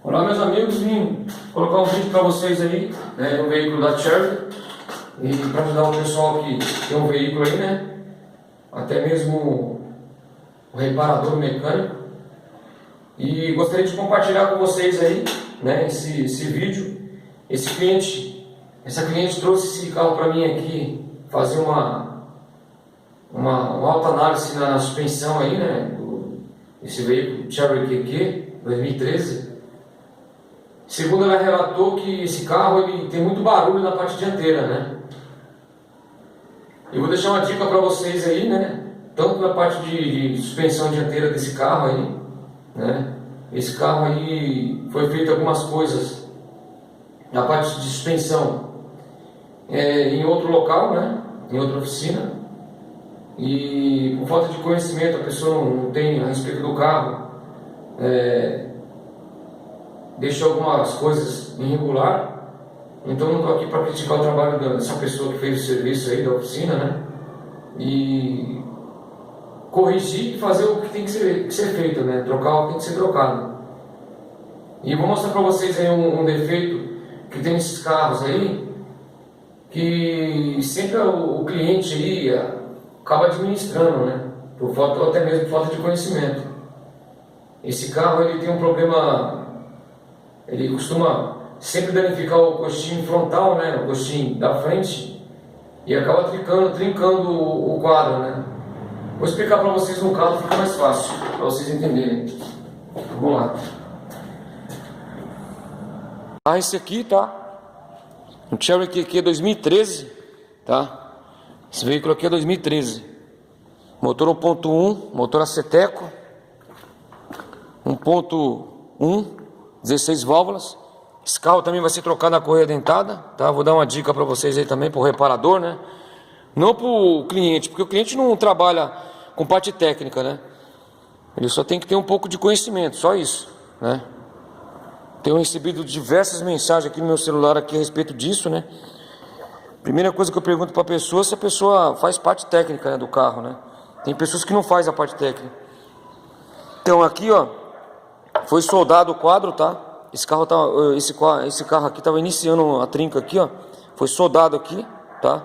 Olá meus amigos, vim colocar um vídeo para vocês aí, né, no veículo da Cherry, e para ajudar o pessoal que tem um veículo aí, né, até mesmo o reparador mecânico. E gostaria de compartilhar com vocês aí, né, esse vídeo. Essa cliente trouxe esse carro para mim aqui fazer uma autoanálise na suspensão aí, né, esse veículo Cherry QQ 2013. Segundo ela relatou que esse carro ele tem muito barulho na parte dianteira, né? Eu vou deixar uma dica para vocês aí, né? Tanto na parte de suspensão dianteira desse carro aí, né? Esse carro aí foi feito algumas coisas na parte de suspensão em outro local, né? Em outra oficina. E por falta de conhecimento, a pessoa não tem a respeito do carro, deixou algumas coisas irregular. Então não estou aqui para criticar o trabalho dessa pessoa que fez o serviço aí da oficina, né? E corrigir e fazer o que tem que ser feito, né? Trocar o que tem que ser trocado. E vou mostrar para vocês aí um defeito que tem nesses carros aí, que sempre o cliente aí acaba administrando, né? Por falta, ou até mesmo por falta de conhecimento. Esse carro ele tem um problema. Ele costuma sempre danificar o coxinho frontal, né, o coxinho da frente, e acaba trincando o quadro, né. Vou explicar para vocês no caso, fica mais fácil, para vocês entenderem. Vamos lá. Esse aqui, tá? Um Cherry QQ 2013, tá? Esse veículo aqui é 2013. Motor 1.1, motor Aceteco. 1.1. 16 válvulas. Esse carro também vai ser trocado na correia dentada, tá? Vou dar uma dica para vocês aí também, para o reparador, né? Não para o cliente, porque o cliente não trabalha com parte técnica, né? Ele só tem que ter um pouco de conhecimento, só isso, né? Tenho recebido diversas mensagens aqui no meu celular aqui a respeito disso, né? Primeira coisa que eu pergunto para a pessoa, se a pessoa faz parte técnica, né, do carro, né? Tem pessoas que não fazem a parte técnica. Então aqui, ó, foi soldado o quadro, tá? Esse carro aqui estava iniciando a trinca aqui, ó. Foi soldado aqui, tá?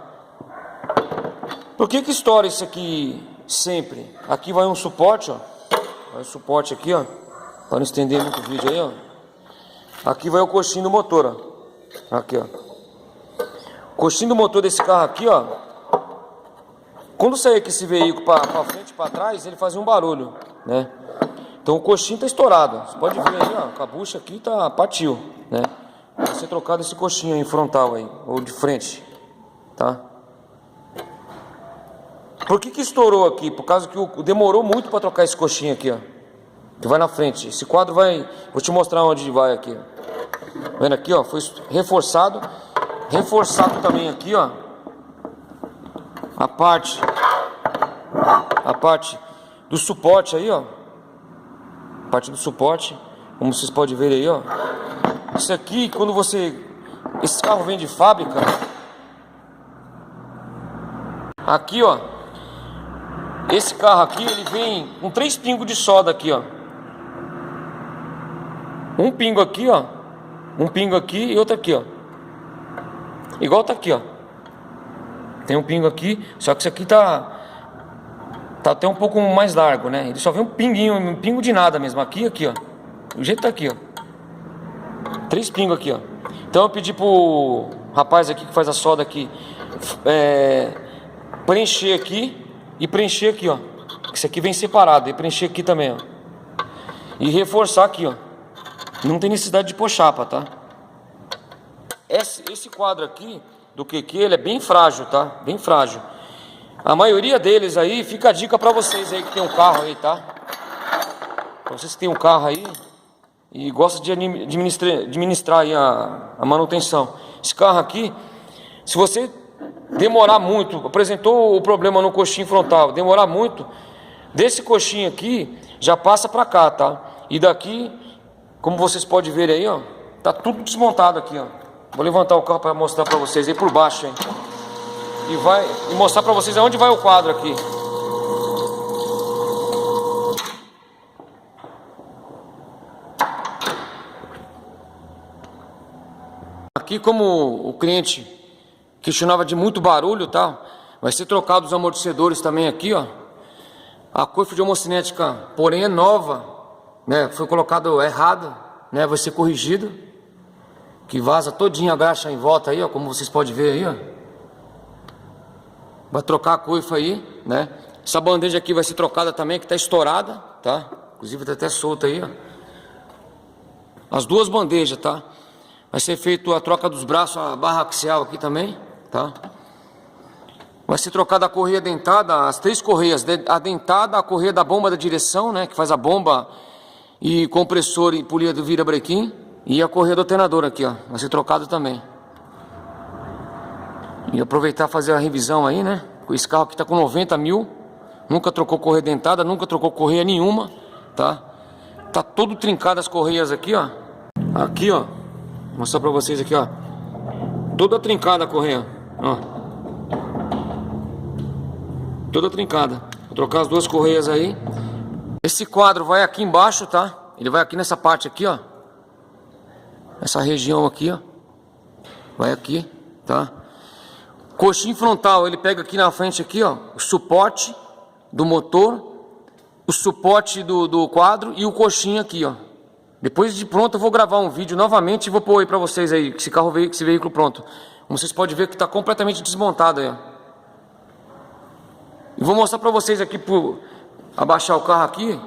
Por que estoura isso aqui sempre? Aqui vai um suporte, ó. Vai um suporte aqui, ó. Para não estender muito o vídeo aí, ó. Aqui vai o coxinho do motor, ó. Aqui, ó. O coxinho do motor desse carro aqui, ó. Quando sair aqui esse veículo para frente e para trás, ele fazia um barulho, né? Então o coxinho está estourado. Você pode ver aí, ó, a bucha aqui tá partiu, né? Vai ser trocado esse coxinho aí frontal aí, ou de frente, tá? Por que estourou aqui? Por causa que demorou muito para trocar esse coxinho aqui, ó. Que vai na frente. Esse quadro vai, vou te mostrar onde vai aqui. Vendo aqui, ó, foi reforçado. Reforçado também aqui, ó. A parte do suporte aí, ó. Parte do suporte, como vocês podem ver aí, ó. Isso aqui, quando esse carro vem de fábrica, aqui, ó, esse carro aqui, ele vem com 3 pingos de solda aqui, ó. Um pingo aqui, ó. Um pingo aqui e outro aqui, ó. Igual tá aqui, ó. Tem um pingo aqui, só que isso aqui tá até um pouco mais largo, né? Ele só vem um pinguinho, um pingo de nada mesmo. Aqui, ó. O jeito tá aqui, ó. 3 pingos aqui, ó. Então eu pedi pro rapaz aqui que faz a solda aqui preencher aqui e preencher aqui, ó. Isso aqui vem separado. E preencher aqui também, ó. E reforçar aqui, ó. Não tem necessidade de pôr chapa, tá? Esse quadro aqui do QQ, ele é bem frágil, tá? Bem frágil. A maioria deles aí, fica a dica para vocês aí que tem um carro aí, tá? Pra vocês que tem um carro aí e gostam de administrar aí a manutenção. Esse carro aqui, se você demorar muito, apresentou o problema no coxinho frontal, demorar muito, desse coxinho aqui, já passa para cá, tá? E daqui, como vocês podem ver aí, ó, tá tudo desmontado aqui, ó. Vou levantar o carro para mostrar para vocês aí por baixo, hein? E mostrar para vocês aonde vai o quadro aqui. Aqui, como o cliente questionava de muito barulho, tá? Vai ser trocado os amortecedores também aqui, ó. A coifa de homocinética, porém é nova, né? Foi colocado errado, né? Vai ser corrigido. Que vaza todinha a graxa em volta aí, ó, como vocês podem ver aí, ó. Vai trocar a coifa aí, né? Essa bandeja aqui vai ser trocada também, que tá estourada, tá? Inclusive tá até solta aí, ó. As duas bandejas, tá? Vai ser feito a troca dos braços, a barra axial aqui também, tá? Vai ser trocada a correia dentada, as 3 correias, a dentada, a correia da bomba da direção, né? Que faz a bomba e compressor e polia do virabrequim. E a correia do alternador aqui, ó, vai ser trocado também. E aproveitar e fazer a revisão aí, né? Esse carro aqui tá com 90 mil. Nunca trocou correia dentada, nunca trocou correia nenhuma, tá? Tá todo trincado as correias aqui, ó. Aqui, ó. Vou mostrar pra vocês aqui, ó. Toda trincada a correia, ó. Toda trincada. Vou trocar as 2 correias aí. Esse quadro vai aqui embaixo, tá? Ele vai aqui nessa parte aqui, ó. Essa região aqui, ó. Vai aqui, tá? Coxinho frontal, ele pega aqui na frente aqui, ó. O suporte do motor, o suporte do quadro e o coxinho aqui, ó. Depois de pronto eu vou gravar um vídeo novamente e vou pôr aí pra vocês aí, esse carro veio, esse veículo pronto. Como vocês podem ver que tá completamente desmontado aí, ó. E vou mostrar pra vocês aqui, por abaixar o carro aqui.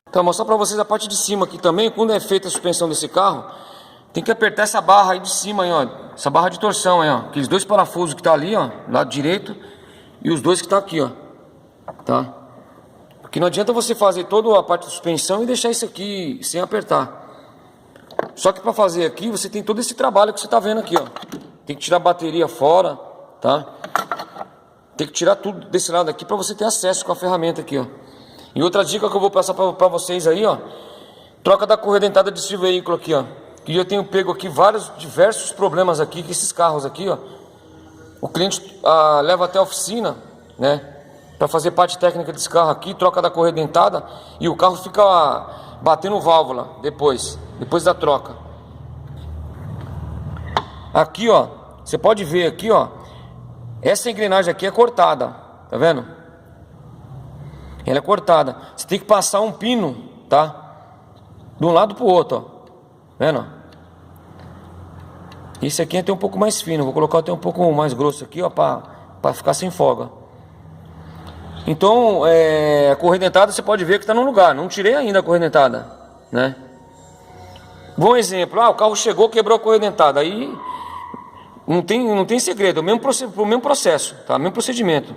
Então, vou mostrar pra vocês a parte de cima aqui também. Quando é feita a suspensão desse carro, tem que apertar essa barra aí de cima aí, ó. Essa barra de torção aí, ó. Aqueles 2 parafusos que tá ali, ó, lado direito, e os 2 que tá aqui, ó. Tá? Porque não adianta você fazer toda a parte de suspensão e deixar isso aqui sem apertar. Só que para fazer aqui, você tem todo esse trabalho que você tá vendo aqui, ó. Tem que tirar a bateria fora, tá? Tem que tirar tudo desse lado aqui para você ter acesso com a ferramenta aqui, ó. E outra dica que eu vou passar para vocês aí, ó. Troca da correia dentada desse veículo aqui, ó. Que eu tenho pego aqui diversos problemas aqui com esses carros aqui, ó. O cliente leva até a oficina, né? Para fazer parte técnica desse carro aqui, troca da correia dentada e o carro fica batendo válvula depois da troca. Aqui, ó, você pode ver aqui, ó, essa engrenagem aqui é cortada, tá vendo? Ela é cortada. Você tem que passar um pino, tá? De um lado pro outro, ó. Vendo? Esse aqui é até um pouco mais fino. Vou colocar até um pouco mais grosso aqui, ó, para ficar sem folga. Então, a correia dentada você pode ver que está no lugar. Não tirei ainda a correia dentada, né? Bom exemplo. O carro chegou, quebrou a correia dentada. Aí não tem segredo. O mesmo processo, tá? O mesmo procedimento.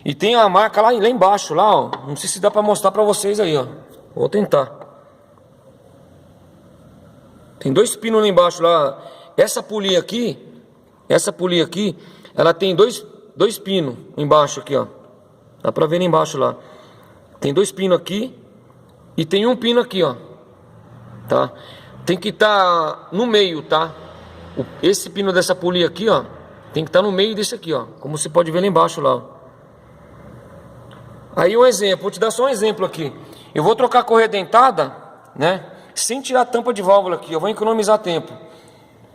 E tem a marca lá embaixo, lá, ó. Não sei se dá para mostrar para vocês aí, ó. Vou tentar. Tem 2 pinos lá embaixo, lá. Essa polia aqui, ela tem dois pinos embaixo aqui, ó. Dá pra ver lá embaixo lá. Tem 2 pinos aqui e tem um pino aqui, ó. Tá? Tem que estar no meio, tá? Esse pino dessa polia aqui, ó, tem que estar no meio desse aqui, ó. Como você pode ver lá embaixo lá, ó. Aí um exemplo, vou te dar só um exemplo aqui. Eu vou trocar a correia dentada, né? Sem tirar a tampa de válvula aqui, eu vou economizar tempo.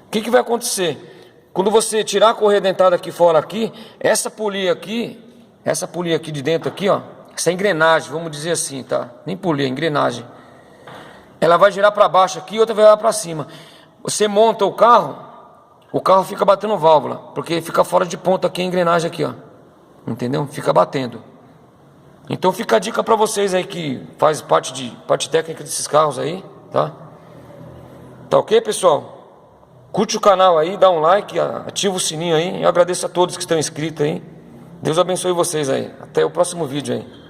O que vai acontecer? Quando você tirar a correia dentada aqui fora aqui, essa polia aqui de dentro aqui, ó, essa engrenagem, vamos dizer assim, tá? Nem polia, engrenagem. Ela vai girar para baixo aqui e outra vai lá para cima. Você monta o carro fica batendo válvula, porque fica fora de ponto aqui a engrenagem aqui, ó. Entendeu? Fica batendo. Então fica a dica para vocês aí que faz parte técnica desses carros aí, tá? Tá ok, pessoal? Curte o canal aí, dá um like, ativa o sininho aí. Eu agradeço a todos que estão inscritos aí. Deus abençoe vocês aí. Até o próximo vídeo aí.